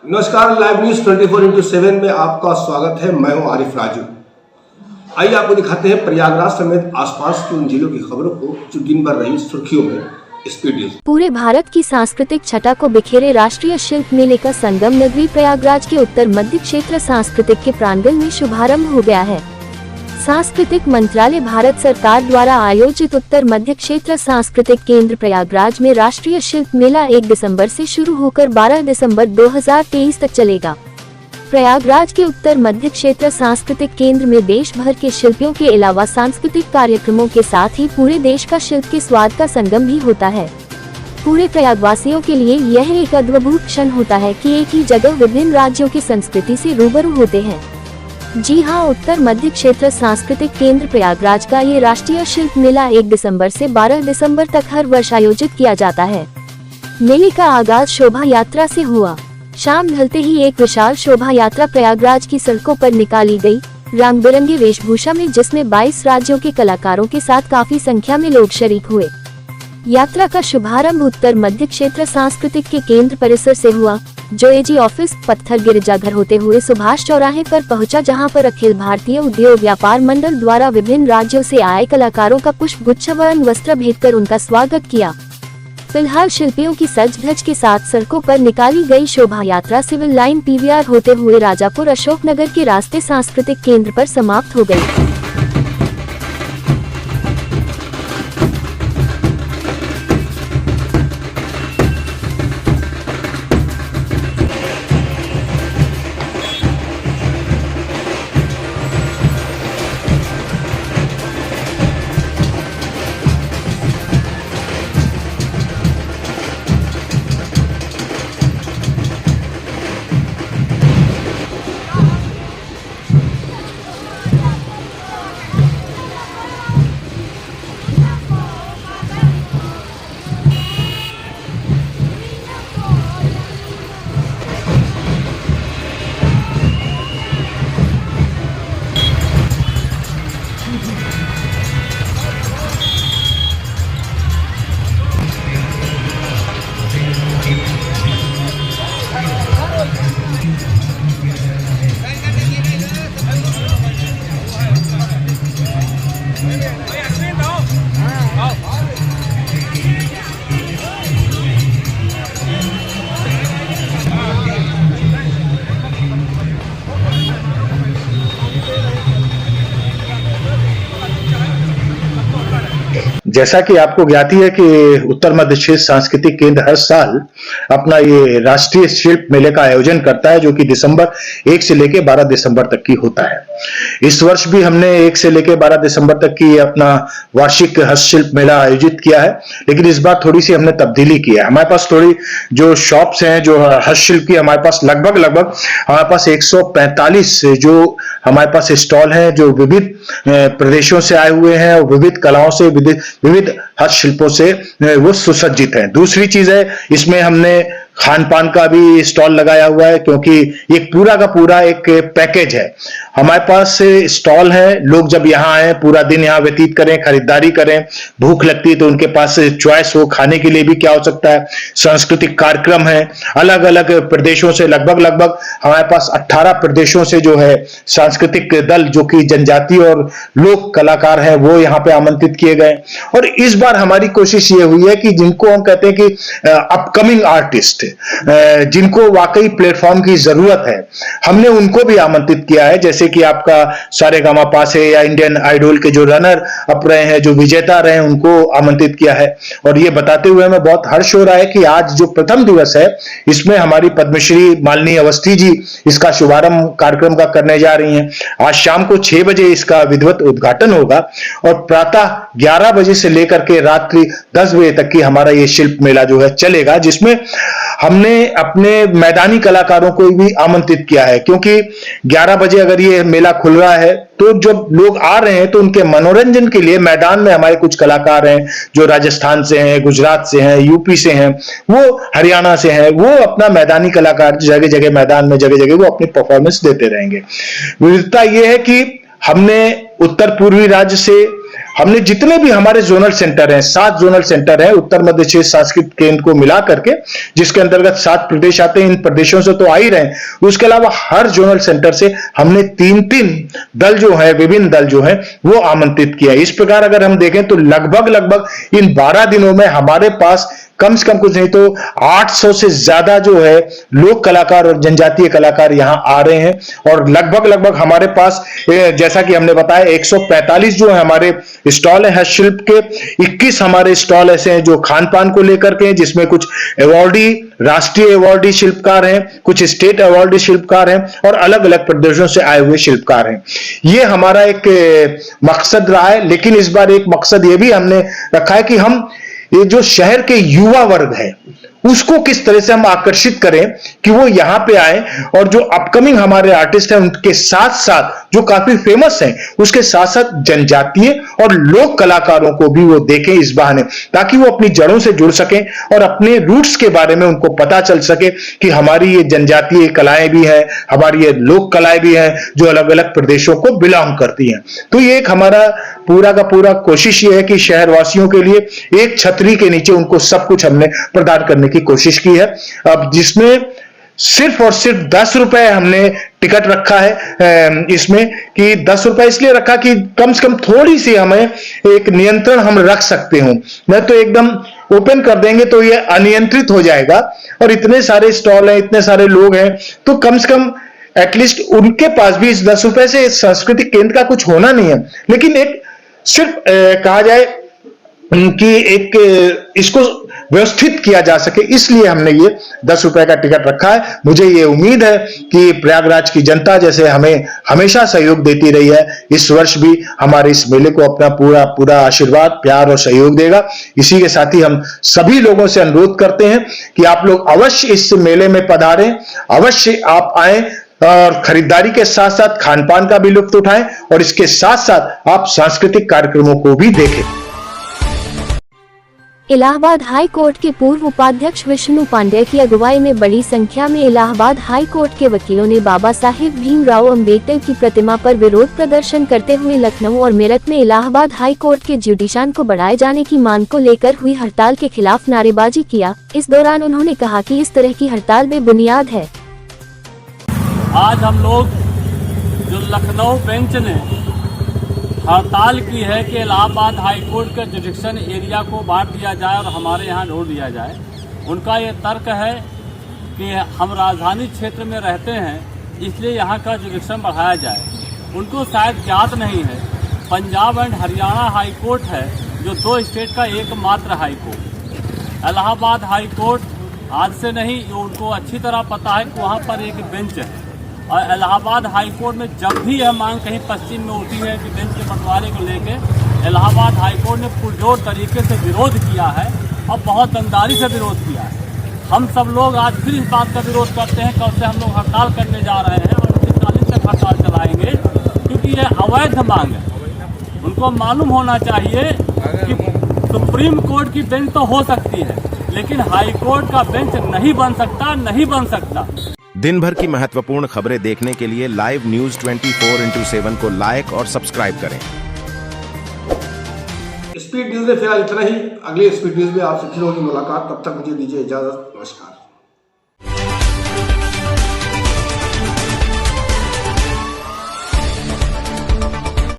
नमस्कार, live news 24x7 में आपका स्वागत है। मैं हूं आरिफ राजू। आइए आपको दिखाते हैं प्रयागराज समेत आसपास के उन जिलों की खबरों को जो दिन भर रही सुर्खियों में। पूरे भारत की सांस्कृतिक छटा को बिखेरे राष्ट्रीय शिल्प मेले का संगम नगरी प्रयागराज के उत्तर मध्य क्षेत्र सांस्कृतिक के प्रांगण में शुभारंभ हो गया है। सांस्कृतिक मंत्रालय भारत सरकार द्वारा आयोजित उत्तर मध्य क्षेत्र सांस्कृतिक केंद्र प्रयागराज में राष्ट्रीय शिल्प मेला 1 दिसंबर से शुरू होकर 12 दिसंबर 2023 तक चलेगा। प्रयागराज के उत्तर मध्य क्षेत्र सांस्कृतिक केंद्र में देश भर के शिल्पियों के अलावा सांस्कृतिक कार्यक्रमों के साथ ही पूरे देश का शिल्प के स्वाद का संगम भी होता है। पूरे प्रयागवासियों के लिए यह एक अद्भुत क्षण होता है कि एक ही जगह विभिन्न राज्यों की संस्कृति से रूबरू होते हैं। जी हां, उत्तर मध्य क्षेत्र सांस्कृतिक केंद्र प्रयागराज का ये राष्ट्रीय शिल्प मेला 1 दिसंबर से 12 दिसंबर तक हर वर्ष आयोजित किया जाता है। मेले का आगाज शोभा यात्रा से हुआ। शाम ढलते ही एक विशाल शोभा यात्रा प्रयागराज की सड़कों पर निकाली गई, रंग बिरंगे वेशभूषा में, जिसमें 22 राज्यों के कलाकारों के साथ काफी संख्या में लोग शरीक हुए। यात्रा का शुभारंभ उत्तर मध्य क्षेत्र सांस्कृतिक के केंद्र परिसर से हुआ, जो एजी ऑफिस पत्थर गिरजाघर होते हुए सुभाष चौराहे पर पहुंचा, जहां पर अखिल भारतीय उद्योग व्यापार मंडल द्वारा विभिन्न राज्यों से आए कलाकारों का पुष्प गुच्छ व वस्त्र भेंट कर उनका स्वागत किया। फिलहाल शिल्पियों की सज धज के साथ सड़कों पर निकाली गई शोभा यात्रा सिविल लाइन पीवीआर होते हुए राजापुर अशोकनगर के रास्ते सांस्कृतिक केंद्र पर समाप्त हो गई। जैसा कि आपको ज्ञात ही है कि उत्तर मध्य क्षेत्र सांस्कृतिक केंद्र हर साल अपना ये राष्ट्रीय शिल्प मेले का आयोजन करता है, जो कि दिसंबर 1 से लेकर 12 दिसंबर तक की होता है। इस वर्ष भी हमने 1 से लेकर 12 दिसंबर तक की अपना वार्षिक हस्तशिल्प मेला आयोजित किया है, लेकिन इस बार थोड़ी सी हमने तब्दीली की है। हमारे पास थोड़ी जो शॉप्स हैं जो हस्तशिल्प की, हमारे पास लगभग हमारे पास 145 जो हमारे पास स्टॉल हैं जो विविध प्रदेशों से आए हुए हैं और विविध कलाओं से, विविध हस्तशिल्पों से वो सुसज्जित हैं। दूसरी चीज है, इसमें हमने खान पान का भी स्टॉल लगाया हुआ है, क्योंकि ये पूरा का पूरा एक पैकेज है। हमारे पास स्टॉल है, लोग जब यहाँ आए, पूरा दिन यहाँ व्यतीत करें, खरीदारी करें, भूख लगती है तो उनके पास चॉइस हो, खाने के लिए भी क्या हो सकता है। सांस्कृतिक कार्यक्रम है, अलग अलग प्रदेशों से, लगभग हमारे पास 18 प्रदेशों से जो है सांस्कृतिक दल, जो कि जनजाति और लोक कलाकार हैं, वो यहाँ पे आमंत्रित किए गए। और इस बार हमारी कोशिश ये हुई है कि जिनको हम कहते हैं कि अपकमिंग आर्टिस्ट, जिनको वाकई प्लेटफॉर्म की जरूरत है, हमने उनको भी आमंत्रित किया है। जैसे कि आपका सारेगामा से या इंडियन आइडल के जो रनर अप रहे हैं, जो विजेता रहे हैं, उनको आमंत्रित किया है। और ये बताते हुए हमें बहुत हर्ष हो रहा है कि आज जो प्रथम दिवस है, इसमें हमारी पद्मश्री मालिनी अवस्थी जी इसका शुभारंभ कार्यक्रम का करने जा रही हैं। आज शाम को 6 बजे इसका विधिवत उद्घाटन होगा और प्रातः 11 बजे से लेकर के रात्रि 10 बजे तक की हमारा ये शिल्प मेला जो है चलेगा, जिसमें हमने अपने मैदानी कलाकारों को भी आमंत्रित किया है। क्योंकि 11 बजे अगर ये मेला खुल रहा है तो जब लोग आ रहे हैं तो उनके मनोरंजन के लिए मैदान में हमारे कुछ कलाकार हैं जो राजस्थान से हैं, गुजरात से हैं, यूपी से हैं, वो हरियाणा से हैं, वो अपना मैदानी कलाकार जगह जगह मैदान में जगह जगह वो अपनी परफॉर्मेंस देते रहेंगे। विविधता ये है कि हमने उत्तर पूर्वी राज्य से हमने जितने भी हमारे जोनल सेंटर हैं, 7 जोनल सेंटर हैं उत्तर मध्य क्षेत्र सांस्कृतिक केंद्र को मिला करके, जिसके अंतर्गत 7 प्रदेश आते हैं। इन प्रदेशों से तो आ ही रहे हैं, उसके अलावा हर जोनल सेंटर से हमने 3-3 दल जो है, विभिन्न दल जो है वो आमंत्रित किया। इस प्रकार अगर हम देखें तो लगभग इन 12 दिनों में हमारे पास कम से कम कुछ नहीं तो 800 से ज्यादा जो है लोक कलाकार और जनजातीय कलाकार यहां आ रहे हैं। और लगभग हमारे पास जैसा कि हमने बताया 145 जो है हमारे स्टॉल है हस्तशिल्प के, 21 हमारे स्टॉल ऐसे हैं जो खान पान को लेकर के हैं, जिसमें कुछ अवॉर्डी, राष्ट्रीय अवॉर्डी शिल्पकार हैं, कुछ स्टेट अवॉर्डी शिल्पकार हैं और अलग अलग प्रदेशों से आए हुए शिल्पकार हैं। ये हमारा एक मकसद रहा है। लेकिन इस बार एक मकसद ये भी हमने रखा है कि हम ये जो शहर के युवा वर्ग है उसको किस तरह से हम आकर्षित करें कि वो यहां पे आए, और जो अपकमिंग हमारे आर्टिस्ट हैं उनके साथ साथ जो काफी फेमस हैं उसके साथ साथ जनजातीय और लोक कलाकारों को भी वो देखें इस बहाने, ताकि वो अपनी जड़ों से जुड़ सकें और अपने रूट्स के बारे में उनको पता चल सके कि हमारी ये जनजातीय कलाएं भी हैं, हमारी ये लोक कलाएं भी हैं जो अलग अलग प्रदेशों को बिलोंग करती हैं। तो ये एक हमारा पूरा का पूरा कोशिश ये है कि शहरवासियों के लिए एक छतरी के नीचे उनको सब कुछ हमने प्रदान करने की कोशिश की है। अब जिसमें सिर्फ और सिर्फ 10 रुपए हमने टिकट रखा है इसमें, कि 10 रुपए इसलिए रखा कि कम से कम थोड़ी सी हमें एक नियंत्रण हम रख सकते हो। नहीं तो एकदम ओपन कर देंगे तो ये अनियंत्रित हो जाएगा, और इतने सारे स्टॉल हैं, इतने सारे लोग हैं, तो कम से कम एटलीस्ट उनके पास भी इस 10 रुपए से सांस्कृतिक केंद्र का कुछ होना नहीं है। लेकिन एक सिर्फ कहा जाए कि एक इसको व्यवस्थित किया जा सके, इसलिए हमने ये 10 रुपए का टिकट रखा है। मुझे ये उम्मीद है कि प्रयागराज की जनता जैसे हमें हमेशा सहयोग देती रही है, इस वर्ष भी हमारे इस मेले को अपना पूरा आशीर्वाद, प्यार और सहयोग देगा। इसी के साथ ही हम सभी लोगों से अनुरोध करते हैं कि आप लोग अवश्य इस मेले में पधारें, अवश्य आप आए और खरीदारी के साथ साथ खान पान का भी लुत्फ उठाएं, और इसके साथ साथ आप सांस्कृतिक कार्यक्रमों को भी देखें। इलाहाबाद हाई कोर्ट के पूर्व उपाध्यक्ष विष्णु पांडेय की अगुवाई में बड़ी संख्या में इलाहाबाद हाई कोर्ट के वकीलों ने बाबा साहेब भीमराव अंबेडकर की प्रतिमा पर विरोध प्रदर्शन करते हुए लखनऊ और मेरठ में इलाहाबाद हाई कोर्ट के जुडिशन को बढ़ाए जाने की मांग को लेकर हुई हड़ताल के खिलाफ नारेबाजी किया। इस दौरान उन्होंने कहा कि इस तरह की हड़ताल बेबुनियाद है। आज हम लोग जो लखनऊ बेंच ने हड़ताल की है कि इलाहाबाद हाई कोर्ट के जुडिक्शन एरिया को बांट दिया जाए और हमारे यहाँ जोड़ दिया जाए, उनका ये तर्क है कि हम राजधानी क्षेत्र में रहते हैं इसलिए यहाँ का जुडिक्शन बढ़ाया जाए। उनको शायद ज्ञात नहीं है Punjab and Haryana high court है जो 2 स्टेट का एकमात्र high court. Allahabad high court आज से नहीं, उनको अच्छी तरह पता है कि वहाँ पर एक बेंच है, और इलाहाबाद हाई कोर्ट में जब भी यह मांग कहीं पश्चिम में उठी है कि बेंच के बंटवारे को लेके, इलाहाबाद हाई कोर्ट ने पुरजोर तरीके से विरोध किया है और बहुत दमदारी से विरोध किया है। हम सब लोग आज फिर इस बात का विरोध करते हैं, कब से हम लोग हड़ताल करने जा रहे हैं और 39 तक हड़ताल चलाएंगे, क्योंकि यह अवैध मांग है। उनको मालूम होना चाहिए कि सुप्रीम कोर्ट की बेंच तो हो सकती है लेकिन हाई कोर्ट का बेंच नहीं बन सकता। दिन भर की महत्वपूर्ण खबरें देखने के लिए लाइव न्यूज 24x7 को लाइक और सब्सक्राइब करें। स्पीड न्यूज में फिलहाल इतना ही। अगले स्पीड न्यूज में आपसे फिर होगी मुलाकात, तब तक मुझे दीजिए इजाजत। नमस्कार।